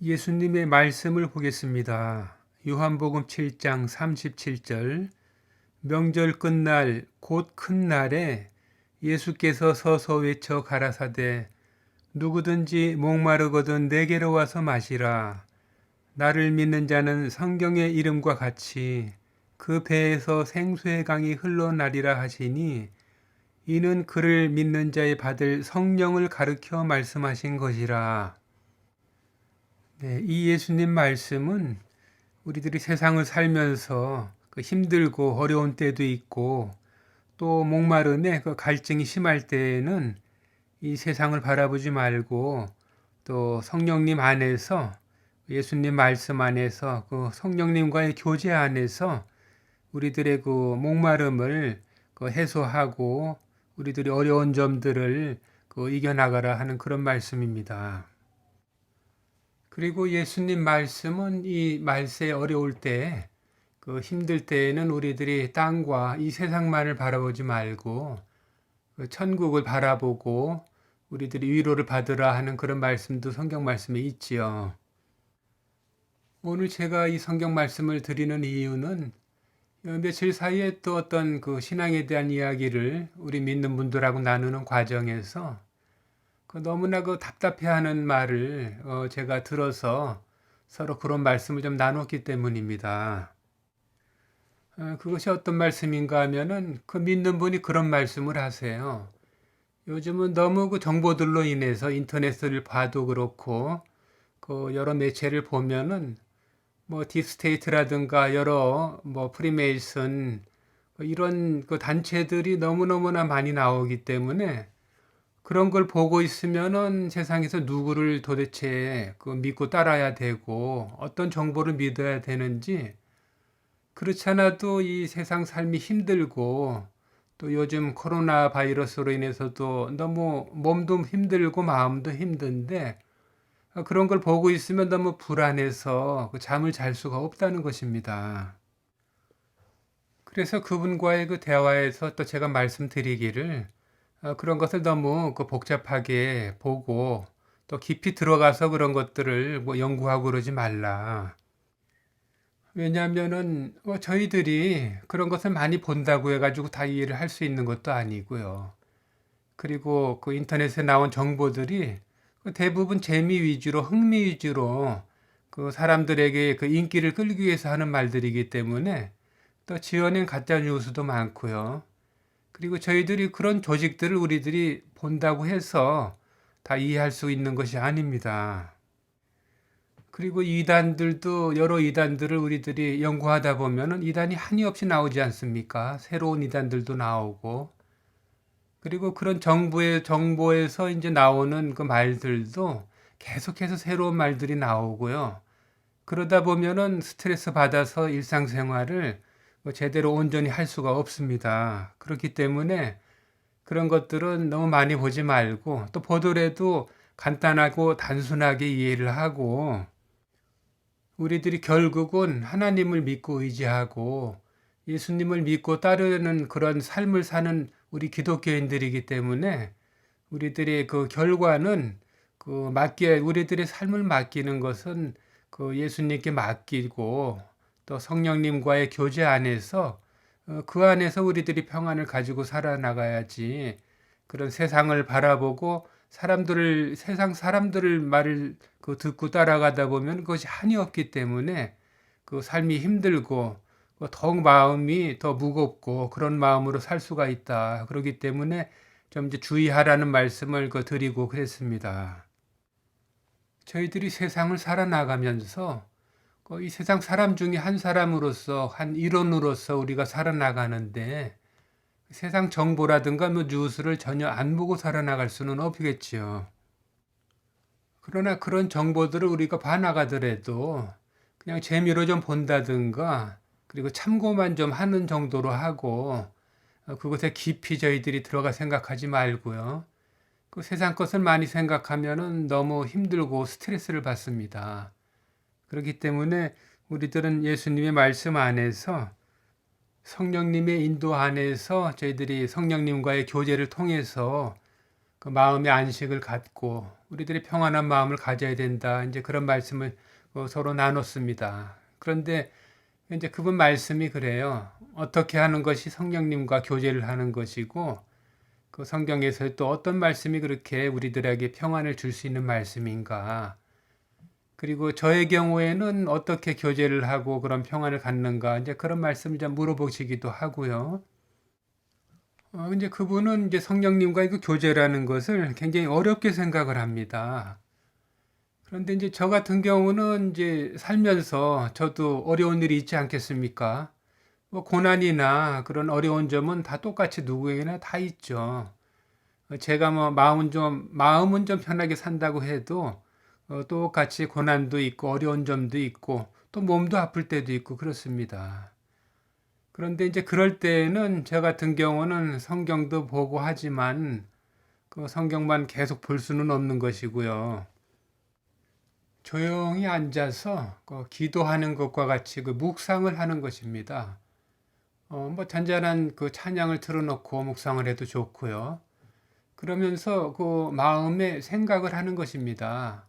예수님의 말씀을 보겠습니다. 요한복음 7장 37절. 명절 끝날 곧 큰 날에 예수께서 서서 외쳐 가라사대 누구든지 목마르거든 내게로 와서 마시라. 나를 믿는 자는 성경의 이름과 같이 그 배에서 생수의 강이 흘러나리라 하시니 이는 그를 믿는 자의 받을 성령을 가르쳐 말씀하신 것이라. 네, 이 예수님 말씀은 우리들이 세상을 살면서 힘들고 어려운 때도 있고 또 목마름에 갈증이 심할 때에는 이 세상을 바라보지 말고 또 성령님 안에서 예수님 말씀 안에서 그 성령님과의 교제 안에서 우리들의 그 목마름을 해소하고 우리들이 어려운 점들을 이겨나가라 하는 그런 말씀입니다. 그리고 예수님 말씀은 이 말세 어려울 때, 힘들 때에는 우리들이 땅과 이 세상만을 바라보지 말고 천국을 바라보고 우리들이 위로를 받으라 하는 그런 말씀도 성경 말씀에 있지요. 오늘 제가 이 성경 말씀을 드리는 이유는 며칠 사이에 또 어떤 신앙에 대한 이야기를 우리 믿는 분들하고 나누는 과정에서 너무나 답답해하는 말을 제가 들어서 서로 그런 말씀을 좀 나눴기 때문입니다. 그것이 어떤 말씀인가 하면은 믿는 분이 그런 말씀을 하세요. 요즘은 너무 정보들로 인해서 인터넷을 봐도 그렇고 여러 매체를 보면은 딥스테이트라든가 여러 프리메이슨 이런 단체들이 너무너무나 많이 나오기 때문에 그런 걸 보고 있으면은 세상에서 누구를 도대체 믿고 따라야 되고 어떤 정보를 믿어야 되는지, 그렇지 않아도 이 세상 삶이 힘들고 또 요즘 코로나 바이러스로 인해서도 너무 몸도 힘들고 마음도 힘든데 그런 걸 보고 있으면 너무 불안해서 잠을 잘 수가 없다는 것입니다. 그래서 그분과의 대화에서 또 제가 말씀드리기를 그런 것을 너무 복잡하게 보고 또 깊이 들어가서 그런 것들을 연구하고 그러지 말라. 왜냐하면은 저희들이 그런 것을 많이 본다고 해가지고 다 이해를 할 수 있는 것도 아니고요. 그리고 인터넷에 나온 정보들이 대부분 재미 위주로 흥미 위주로 사람들에게 인기를 끌기 위해서 하는 말들이기 때문에 또 지어낸 가짜 뉴스도 많고요. 그리고 저희들이 그런 조직들을 우리들이 본다고 해서 다 이해할 수 있는 것이 아닙니다. 그리고 이단들도 여러 이단들을 우리들이 연구하다 보면은 이단이 한이 없이 나오지 않습니까? 새로운 이단들도 나오고. 그리고 그런 정부의 정보에서 이제 나오는 말들도 계속해서 새로운 말들이 나오고요. 그러다 보면은 스트레스 받아서 일상생활을 제대로 온전히 할 수가 없습니다. 그렇기 때문에 그런 것들은 너무 많이 보지 말고 또 보더라도 간단하고 단순하게 이해를 하고 우리들이 결국은 하나님을 믿고 의지하고 예수님을 믿고 따르는 그런 삶을 사는 우리 기독교인들이기 때문에 우리들의 결과는 우리들의 삶을 맡기는 것은 예수님께 맡기고 또 성령님과의 교제 안에서 그 안에서 우리들이 평안을 가지고 살아나가야지, 그런 세상을 바라보고 세상 사람들을 말을 듣고 따라가다 보면 그것이 한이 없기 때문에 삶이 힘들고 더욱 마음이 더 무겁고 그런 마음으로 살 수가 있다. 그렇기 때문에 좀 이제 주의하라는 말씀을 드리고 그랬습니다. 저희들이 세상을 살아나가면서 이 세상 사람 중에 한 사람으로서, 한 일원으로서 우리가 살아나가는데 세상 정보라든가 뉴스를 전혀 안 보고 살아나갈 수는 없겠지요. 그러나 그런 정보들을 우리가 봐나가더라도 그냥 재미로 좀 본다든가 그리고 참고만 좀 하는 정도로 하고 그것에 깊이 저희들이 들어가 생각하지 말고요. 세상 것을 많이 생각하면은 너무 힘들고 스트레스를 받습니다. 그렇기 때문에 우리들은 예수님의 말씀 안에서 성령님의 인도 안에서 저희들이 성령님과의 교제를 통해서 마음의 안식을 갖고 우리들이 평안한 마음을 가져야 된다. 이제 그런 말씀을 서로 나눴습니다. 그런데 이제 그분 말씀이 그래요. 어떻게 하는 것이 성령님과 교제를 하는 것이고 그 성경에서 또 어떤 말씀이 그렇게 우리들에게 평안을 줄 수 있는 말씀인가? 그리고 저의 경우에는 어떻게 교제를 하고 그런 평안을 갖는가? 이제 그런 말씀을 좀 물어보시기도 하고요. 이제 그분은 이제 성령님과 그 교제라는 것을 굉장히 어렵게 생각을 합니다. 그런데 이제 저 같은 경우는 이제 살면서 저도 어려운 일이 있지 않겠습니까? 뭐 고난이나 그런 어려운 점은 다 똑같이 누구에게나 다 있죠. 제가 뭐 마음은 좀 편하게 산다고 해도 똑같이 고난도 있고 어려운 점도 있고 또 몸도 아플 때도 있고 그렇습니다. 그런데 이제 그럴 때는 저 같은 경우는 성경도 보고 하지만 그 성경만 계속 볼 수는 없는 것이고요. 조용히 앉아서 그 기도하는 것과 같이 그 묵상을 하는 것입니다. 뭐 잔잔한 그 찬양을 틀어놓고 묵상을 해도 좋고요. 그러면서 그 마음에 생각을 하는 것입니다.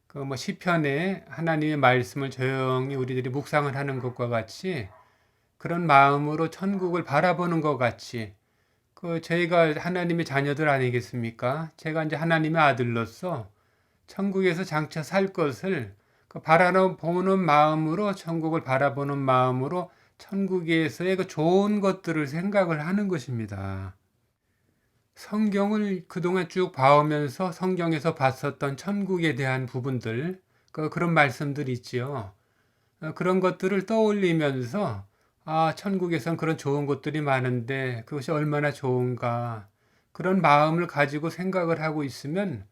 그 뭐 시편에 하나님의 말씀을 조용히 우리들이 묵상을 하는 것과 같이 그런 마음으로 천국을 바라보는 것 같이 그 저희가 하나님의 자녀들 아니겠습니까? 제가 이제 하나님의 아들로서 천국에서 장차 살 것을 그 바라보는 마음으로 천국을 바라보는 마음으로 천국에서의 그 좋은 것들을 생각을 하는 것입니다. 성경을 그동안 쭉 봐오면서 성경에서 봤었던 천국에 대한 부분들, 그런 말씀들 있지요. 그런 것들을 떠올리면서, 아, 천국에선 그런 좋은 것들이 많은데 그것이 얼마나 좋은가. 그런 마음을 가지고 생각을 하고 있으면,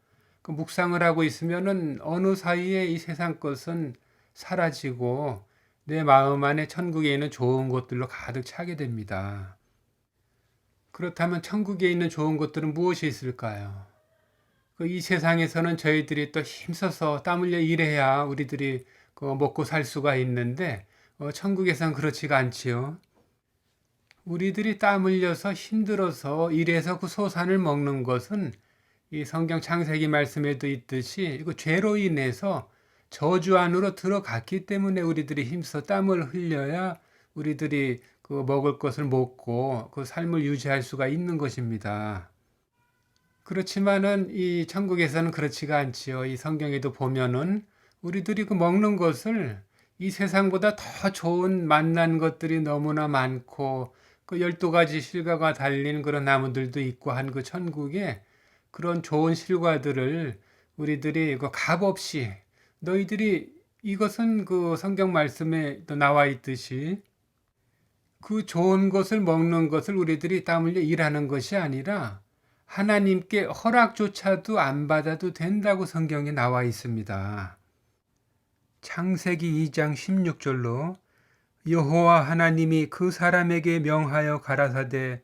그 묵상을 하고 있으면은 어느 사이에 이 세상 것은 사라지고 내 마음 안에 천국에 있는 좋은 것들로 가득 차게 됩니다. 그렇다면 천국에 있는 좋은 것들은 무엇이 있을까요? 이 세상에서는 저희들이 또 힘써서 땀 흘려 일해야 우리들이 먹고 살 수가 있는데 천국에선 그렇지가 않지요. 우리들이 땀 흘려서 힘들어서 일해서 그 소산을 먹는 것은 이 성경 창세기 말씀에도 있듯이 그 죄로 인해서 저주 안으로 들어갔기 때문에 우리들이 힘써 땀을 흘려야 우리들이 그 먹을 것을 먹고 그 삶을 유지할 수가 있는 것입니다. 그렇지만은 이 천국에서는 그렇지가 않지요. 이 성경에도 보면은 우리들이 그 먹는 것을 이 세상보다 더 좋은 맛난 것들이 너무나 많고 그 12가지 실과가 달린 그런 나무들도 있고 한 그 천국에 그런 좋은 실과들을 우리들이 그 값없이 너희들이 이것은 그 성경 말씀에 또 나와 있듯이 그 좋은 것을 먹는 것을 우리들이 땀 흘려 일하는 것이 아니라 하나님께 허락조차도 안 받아도 된다고 성경에 나와 있습니다. 창세기 2장 16절로 여호와 하나님이 그 사람에게 명하여 가라사대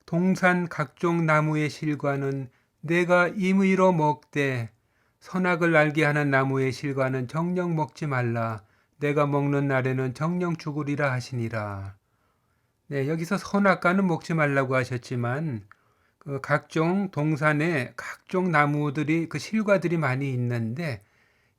동산 각종 나무의 실과는 내가 임의로 먹되 선악을 알게 하는 나무의 실과는 정녕 먹지 말라. 내가 먹는 날에는 정녕 죽으리라 하시니라. 네, 여기서 선악과는 먹지 말라고 하셨지만 그 각종 동산에 각종 나무들이 그 실과들이 많이 있는데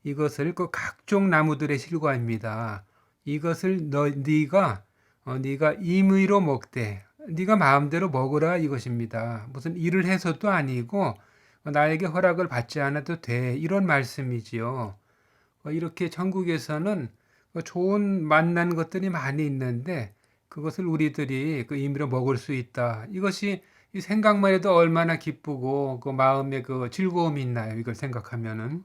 이것을 그 각종 나무들의 실과입니다. 이것을 네가 임의로 먹되 네가 마음대로 먹으라 이것입니다. 무슨 일을 해서도 아니고 나에게 허락을 받지 않아도 돼 이런 말씀이지요. 이렇게 천국에서는 좋은 맛난 것들이 많이 있는데 그것을 우리들이 그 임의로 먹을 수 있다. 이것이 이 생각만 해도 얼마나 기쁘고 그 마음에 그 즐거움이 있나요? 이걸 생각하면은.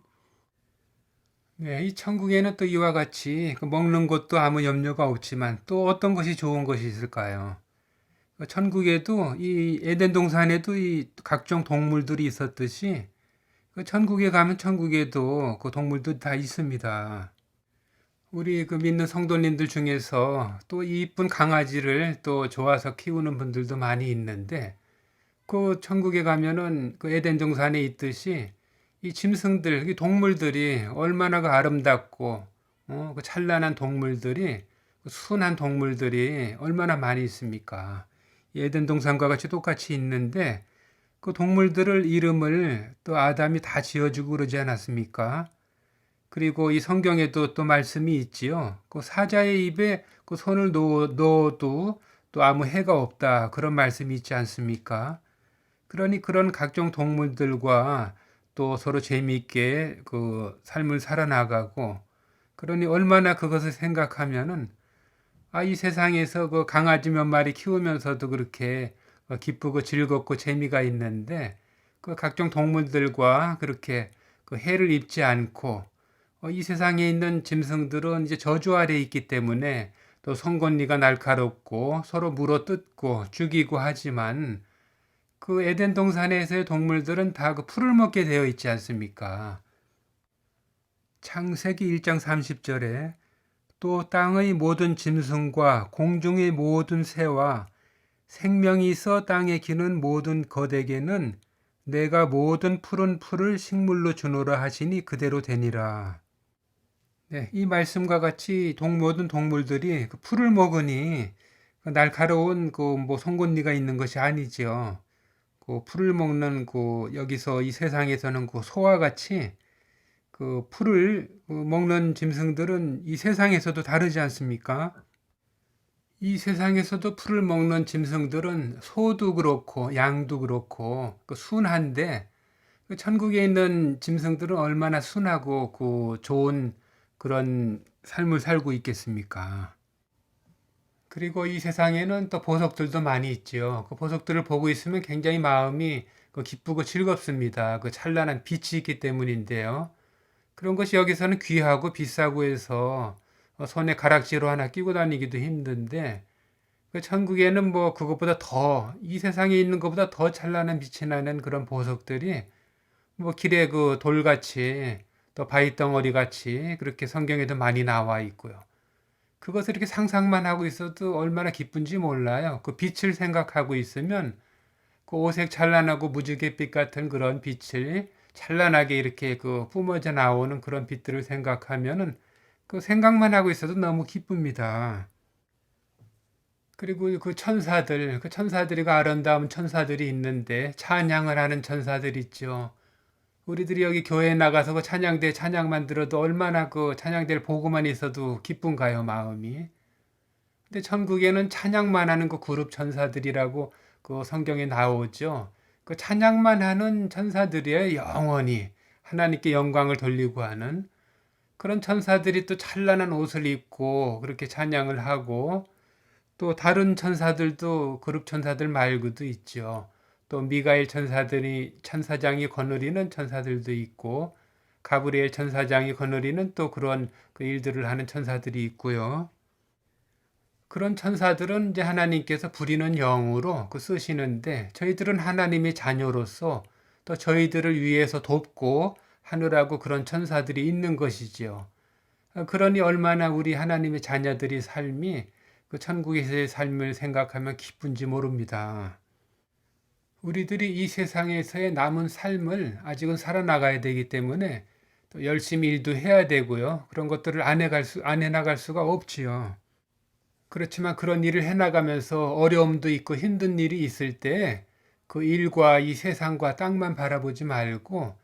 네, 이 천국에는 또 이와 같이 그 먹는 것도 아무 염려가 없지만 또 어떤 것이 좋은 것이 있을까요? 천국에도 이 에덴 동산에도 이 각종 동물들이 있었듯이 그 천국에 가면 천국에도 그 동물도 다 있습니다. 우리 그 믿는 성도님들 중에서 또 이 이쁜 강아지를 또 좋아서 키우는 분들도 많이 있는데 그 천국에 가면은 그 에덴 동산에 있듯이 이 짐승들, 이 동물들이 얼마나 그 아름답고 그 찬란한 동물들이 그 순한 동물들이 얼마나 많이 있습니까? 이 에덴 동산과 같이 똑같이 있는데 그 동물들을 이름을 또 아담이 다 지어주고 그러지 않았습니까? 그리고 이 성경에도 또 말씀이 있지요. 그 사자의 입에 그 손을 넣어도 또 아무 해가 없다. 그런 말씀이 있지 않습니까? 그러니 그런 각종 동물들과 또 서로 재미있게 그 삶을 살아나가고, 그러니 얼마나 그것을 생각하면은 이 세상에서 그 강아지 몇 마리 키우면서도 그렇게 기쁘고 즐겁고 재미가 있는데, 그 각종 동물들과 그렇게 그 해를 입지 않고, 이 세상에 있는 짐승들은 이제 저주 아래 있기 때문에 또 송곳니가 날카롭고 서로 물어뜯고 죽이고 하지만, 그 에덴 동산에서의 동물들은 다 그 풀을 먹게 되어 있지 않습니까? 창세기 1장 30절에 또 땅의 모든 짐승과 공중의 모든 새와 생명이 있어 땅에 기는 모든 것에게는 내가 모든 푸른 풀을 식물로 주노라 하시니 그대로 되니라. 네, 이 말씀과 같이 모든 동물들이 그 풀을 먹으니 그 날카로운 그 뭐 송곳니가 있는 것이 아니지요. 그 풀을 먹는 그 여기서 이 세상에서는 그 소와 같이 그 풀을 먹는 짐승들은 이 세상에서도 다르지 않습니까? 이 세상에서도 풀을 먹는 짐승들은 소도 그렇고 양도 그렇고 그 순한데, 그 천국에 있는 짐승들은 얼마나 순하고 그 좋은 그런 삶을 살고 있겠습니까? 그리고 이 세상에는 또 보석들도 많이 있지요. 그 보석들을 보고 있으면 굉장히 마음이 그 기쁘고 즐겁습니다. 그 찬란한 빛이 있기 때문인데요. 그런 것이 여기서는 귀하고 비싸고 해서 손에 가락지로 하나 끼고 다니기도 힘든데, 그 천국에는 뭐 그것보다 더, 이 세상에 있는 것보다 더 찬란한 빛이 나는 그런 보석들이 뭐 길에 그 돌같이 또 바위덩어리 같이 그렇게 성경에도 많이 나와 있고요. 그것을 이렇게 상상만 하고 있어도 얼마나 기쁜지 몰라요. 그 빛을 생각하고 있으면 그 오색 찬란하고 무지갯빛 같은 그런 빛을 찬란하게 이렇게 그 뿜어져 나오는 그런 빛들을 생각하면은 그 생각만 하고 있어도 너무 기쁩니다. 그리고 그 천사들이 그 아름다운 천사들이 있는데 찬양을 하는 천사들 있죠. 우리들이 여기 교회에 나가서 그 찬양대 찬양만 들어도 얼마나 그 찬양대를 보고만 있어도 기쁜가요, 마음이. 근데 천국에는 찬양만 하는 그 그룹 천사들이라고 그 성경에 나오죠. 그 찬양만 하는 천사들이에요, 영원히. 하나님께 영광을 돌리고 하는. 그런 천사들이 또 찬란한 옷을 입고 그렇게 찬양을 하고, 또 다른 천사들도 그룹 천사들 말고도 있죠. 또 미가엘 천사장이 거느리는 천사들도 있고, 가브리엘 천사장이 거느리는 또 그런 그 일들을 하는 천사들이 있고요. 그런 천사들은 이제 하나님께서 부리는 영으로 그 쓰시는데, 저희들은 하나님의 자녀로서 또 저희들을 위해서 돕고 하느라고 그런 천사들이 있는 것이지요. 그러니 얼마나 우리 하나님의 자녀들이 삶이 그 천국에서의 삶을 생각하면 기쁜지 모릅니다. 우리들이 이 세상에서의 남은 삶을 아직은 살아나가야 되기 때문에 또 열심히 일도 해야 되고요. 그런 것들을 안 해나갈 수가 없지요. 그렇지만 그런 일을 해나가면서 어려움도 있고 힘든 일이 있을 때 그 일과 이 세상과 땅만 바라보지 말고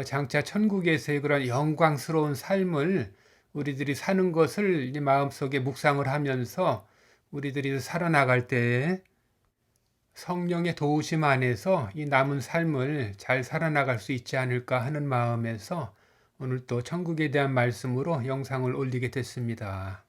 장차 천국에서의 그런 영광스러운 삶을 우리들이 사는 것을 이제 마음속에 묵상을 하면서 우리들이 살아나갈 때에 성령의 도우심 안에서 이 남은 삶을 잘 살아나갈 수 있지 않을까 하는 마음에서 오늘 또 천국에 대한 말씀으로 영상을 올리게 됐습니다.